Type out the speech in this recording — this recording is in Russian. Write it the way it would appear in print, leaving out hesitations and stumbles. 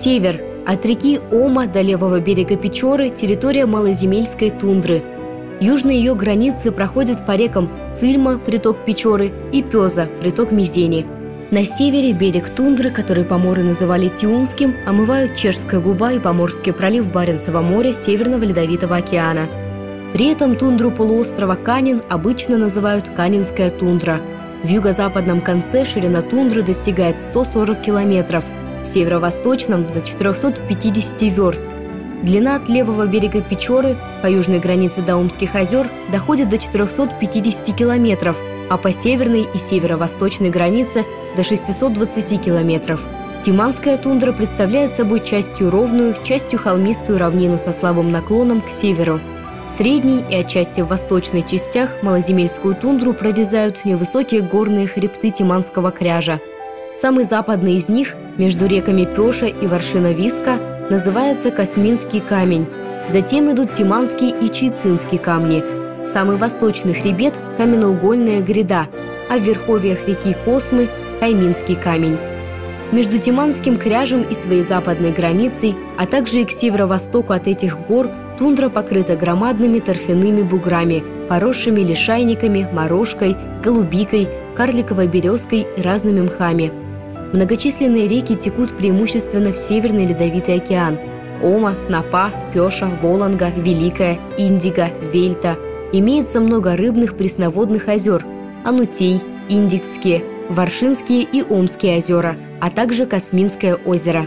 Север. От реки Ома до левого берега Печоры – территория малоземельской тундры. Южные ее границы проходят по рекам Цильма, приток Печоры, и Пеза, приток Мизени. На севере берег тундры, который поморы называли Тиумским, омывают Чешская губа и Поморский пролив Баренцева моря Северного Ледовитого океана. При этом тундру полуострова Канин обычно называют Канинская тундра. В юго-западном конце ширина тундры достигает 140 километров, в северо-восточном – до 450 верст. Длина от левого берега Печоры по южной границе Даумских озер доходит до 450 километров, а по северной и северо-восточной границе – до 620 километров. Тиманская тундра представляет собой частью ровную, частью холмистую равнину со слабым наклоном к северу. В средней и отчасти в восточной частях малоземельскую тундру прорезают невысокие горные хребты Тиманского кряжа. Самый западный из них, между реками Пеша и Варшина-Виска, называется Косминский камень. Затем идут Тиманский и Чайцинский камни. Самый восточный хребет – каменноугольная гряда, а в верховьях реки Космы – Кайминский камень. Между Тиманским кряжем и своей западной границей, а также и к северо-востоку от этих гор, тундра покрыта громадными торфяными буграми, поросшими лишайниками, морожкой, голубикой, карликовой березкой и разными мхами. Многочисленные реки текут преимущественно в Северный Ледовитый океан – Ома, Снопа, Пеша, Волонга, Великая, Индиго, Вельта. Имеется много рыбных пресноводных озер – Анутей, Индигские, Варшинские и Омские озера, а также Косминское озеро.